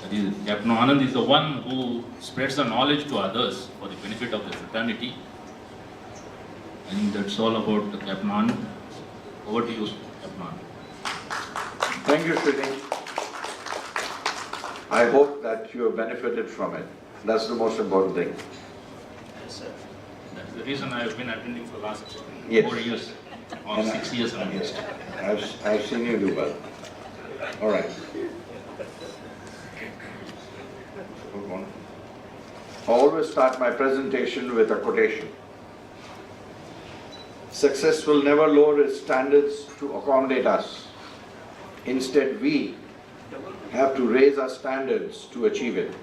That is, Capt Anand is the one who spreads the knowledge to others for the benefit of the fraternity. I think that's all about Capt Anand. Over to you, Capt Anand. Thank you, Srini. I hope that you have benefited from it. That's the most important thing. Yes, sir. That's the reason I have been attending for the last 4 Yes. years or 6 years at least. I've seen you do well. All right. I always start my presentation with a quotation. Success will never lower its standards to accommodate us. Instead, we have to raise our standards to achieve it.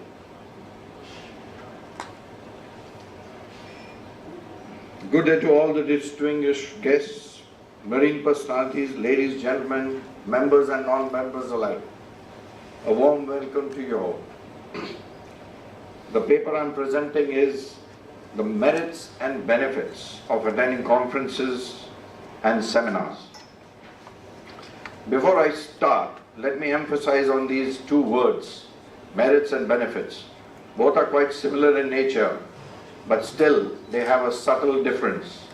Good day to all the distinguished guests, marine personalities, ladies, gentlemen, members and non-members alike. A warm welcome to you all. The paper I'm presenting is the merits and benefits of attending conferences and seminars. Before I start, let me emphasize on these two words, merits and benefits. Both are quite similar in nature, but still they have a subtle difference.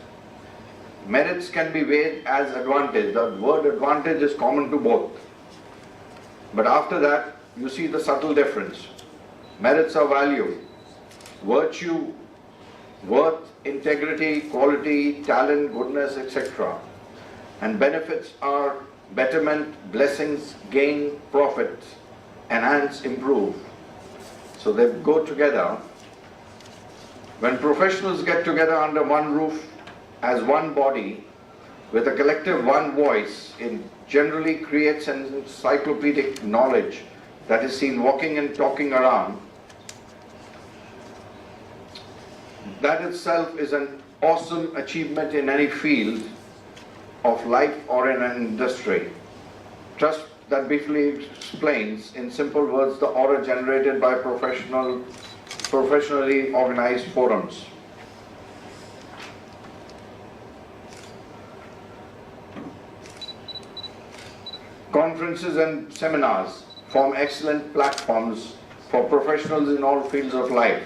Merits can be weighed as advantage. The word advantage is common to both. But after that, you see the subtle difference. Merits are value, virtue, worth, integrity, quality, talent, goodness, etc. And benefits are betterment, blessings, gain, profit, enhance, improve. So they go together. When professionals get together under one roof as one body with a collective one voice, it generally creates an encyclopedic knowledge that is seen walking and talking around. That itself is an awesome achievement in any field of life or in an industry. Trust that briefly explains in simple words the aura generated by professionally organized forums. Conferences and seminars form excellent platforms for professionals in all fields of life,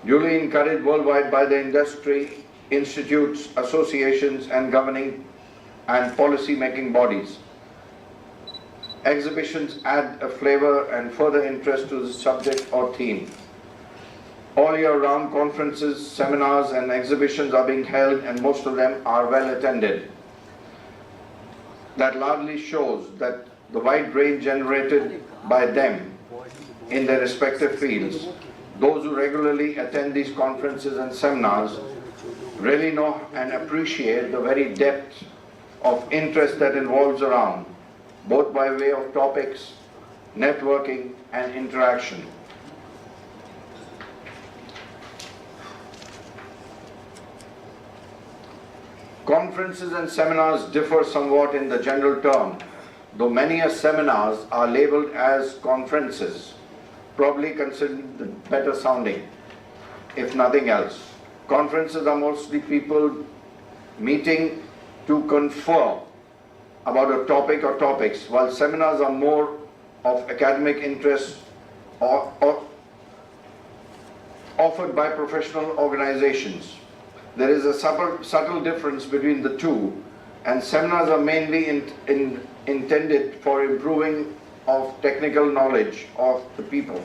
duly encouraged worldwide by the industry, institutes, associations, and governing and policy-making bodies. Exhibitions add a flavor and further interest to the subject or theme. All year-round conferences, seminars, and exhibitions are being held, and most of them are well attended. That largely shows that the wide range generated by them in their respective fields. Those who regularly attend these conferences and seminars really know and appreciate the very depth of interest that involves around, both by way of topics, networking, and interaction. Conferences and seminars differ somewhat in the general term, though many seminars are labeled as conferences, probably considered the better sounding, if nothing else. Conferences are mostly people meeting to confer about a topic or topics, while seminars are more of academic interest or offered by professional organizations. There is a subtle difference between the two, and seminars are mainly intended for improving of technical knowledge of the people.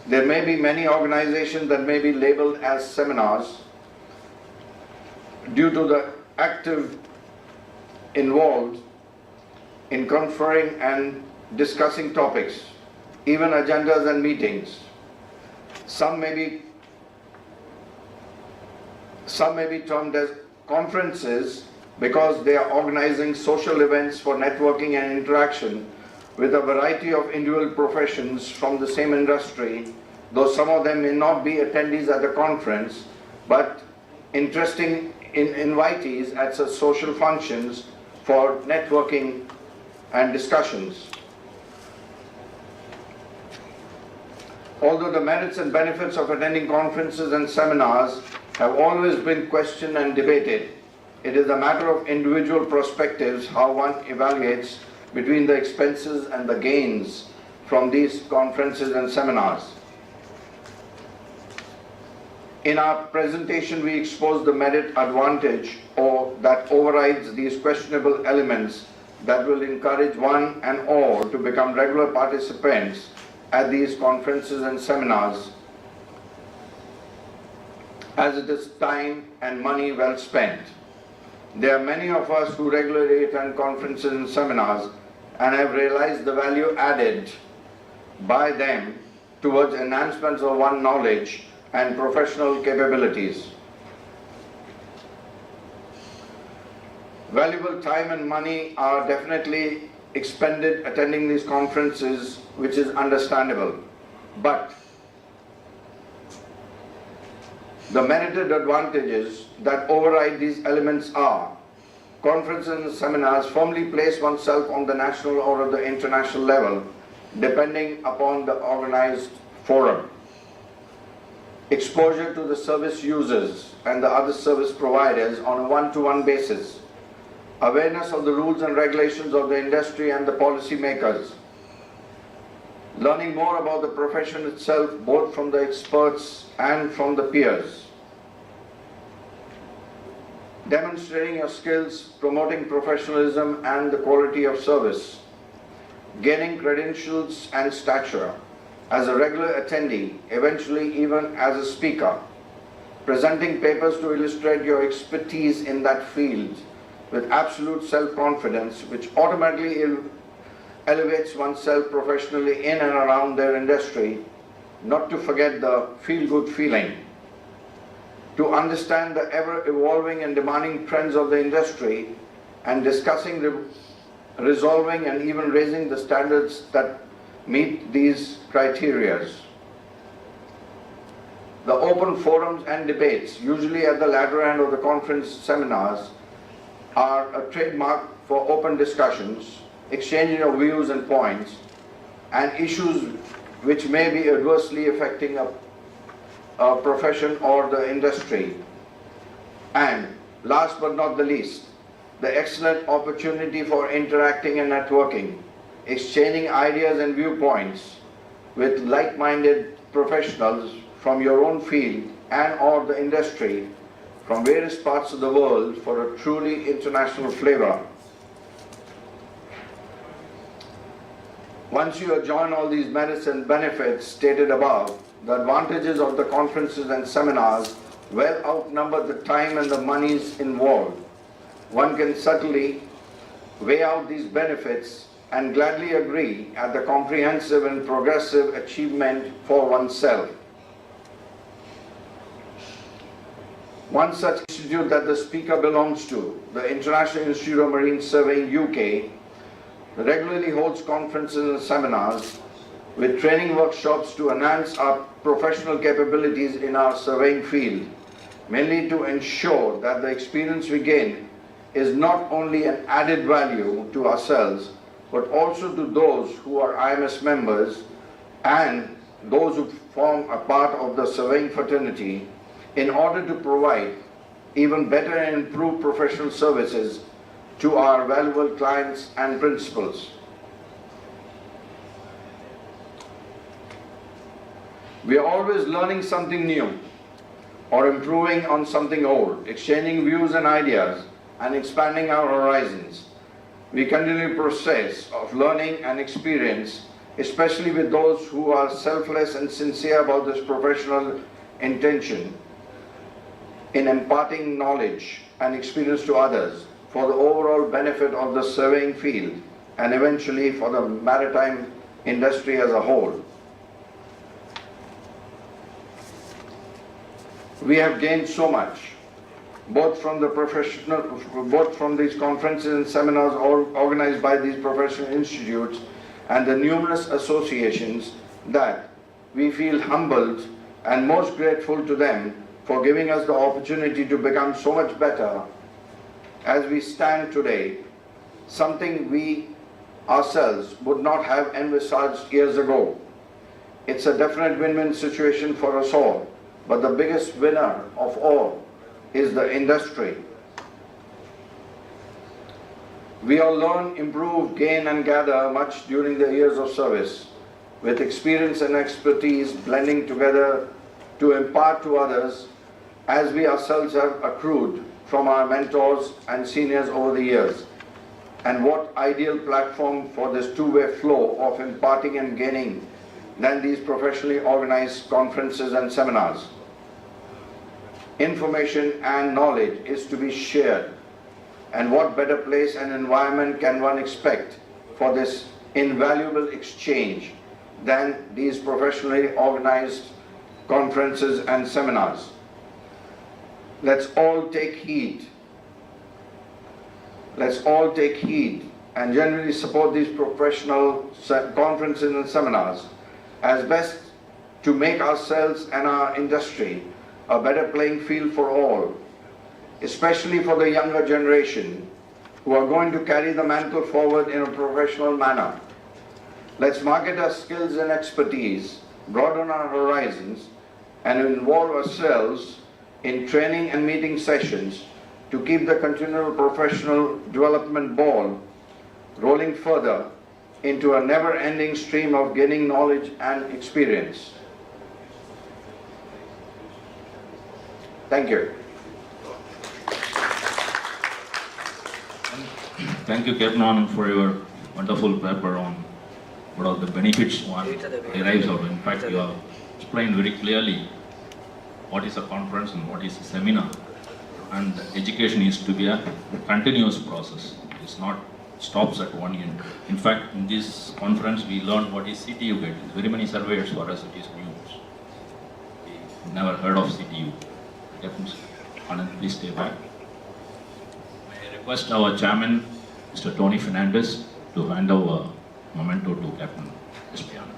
There may be many organizations that may be labeled as seminars due to the active involved in conferring and discussing topics, even agendas and meetings. Some may be termed as conferences because they are organizing social events for networking and interaction with a variety of individual professions from the same industry, though some of them may not be attendees at the conference, but interesting invitees at such social functions for networking and discussions. Although the merits and benefits of attending conferences and seminars have always been questioned and debated, it is a matter of individual perspectives how one evaluates between the expenses and the gains from these conferences and seminars. In our presentation, we expose the merit advantage or that overrides these questionable elements that will encourage one and all to become regular participants at these conferences and seminars, as it is time and money well spent. There are many of us who regularly attend conferences and seminars and have realized the value added by them towards enhancements of one's knowledge and professional capabilities. Valuable time and money are definitely expended attending these conferences, which is understandable. But the merited advantages that override these elements are: conferences and seminars firmly place oneself on the national or the international level, depending upon the organized forum. Exposure to the service users and the other service providers on a one-to-one basis. Awareness of the rules and regulations of the industry and the policy makers. Learning more about the profession itself, both from the experts and from the peers. Demonstrating your skills, promoting professionalism and the quality of service. Gaining credentials and stature as a regular attendee, eventually even as a speaker. Presenting papers to illustrate your expertise in that field with absolute self-confidence, which automatically elevates oneself professionally in and around their industry, not to forget the feel-good feeling. To understand the ever-evolving and demanding trends of the industry and discussing, resolving and even raising the standards that meet these criteria. The open forums and debates, usually at the latter end of the conference seminars, are a trademark for open discussions, exchanging of views and points, and issues which may be adversely affecting a profession or the industry. And last but not the least, the excellent opportunity for interacting and networking, exchanging ideas and viewpoints with like-minded professionals from your own field and or the industry from various parts of the world for a truly international flavor. Once you join all these merits and benefits stated above, the advantages of the conferences and seminars well outnumber the time and the monies involved. One can certainly weigh out these benefits and gladly agree at the comprehensive and progressive achievement for oneself. One such institute that the speaker belongs to, the International Institute of Marine Surveying UK, regularly holds conferences and seminars with training workshops to enhance our professional capabilities in our surveying field, mainly to ensure that the experience we gain is not only an added value to ourselves, but also to those who are IIMS members and those who form a part of the surveying fraternity, in order to provide even better and improved professional services to our valuable clients and principals. We are always learning something new or improving on something old, exchanging views and ideas and expanding our horizons. We continue the process of learning and experience, especially with those who are selfless and sincere about this professional intention in imparting knowledge and experience to others for the overall benefit of the surveying field and eventually for the maritime industry as a whole. We have gained so much, both from these conferences and seminars organized by these professional institutes and the numerous associations, that we feel humbled and most grateful to them for giving us the opportunity to become so much better as we stand today, something we ourselves would not have envisaged years ago. It's a definite win-win situation for us all, but the biggest winner of all is the industry. We all learn, improve, gain and gather much during the years of service, with experience and expertise blending together to impart to others as we ourselves have accrued from our mentors and seniors over the years. And what ideal platform for this two-way flow of imparting and gaining than these professionally organized conferences and seminars. Information and knowledge is to be shared, and what better place and environment can one expect for this invaluable exchange than these professionally organized conferences and seminars. Let's all take heed. Let's all take heed and generally support these professional conferences and seminars as best to make ourselves and our industry a better playing field for all, especially for the younger generation who are going to carry the mantle forward in a professional manner. Let's market our skills and expertise, broaden our horizons, and involve ourselves in training and meeting sessions to keep the continual professional development ball rolling further into a never-ending stream of gaining knowledge and experience. Thank you. Thank you, Capt Anand, for your wonderful paper on what are the benefits one derives out. In fact, you have explained very clearly what is a conference and what is a seminar. And education is to be a continuous process. It's not stops at one end. In fact, in this conference, we learned what is CTU gate. Very many surveyors for us it is news. We never heard of CTU. Capt Anand, please stay back. May I request our chairman, Mr. Tony Fernandez, to hand over memento to Capt S P Anand.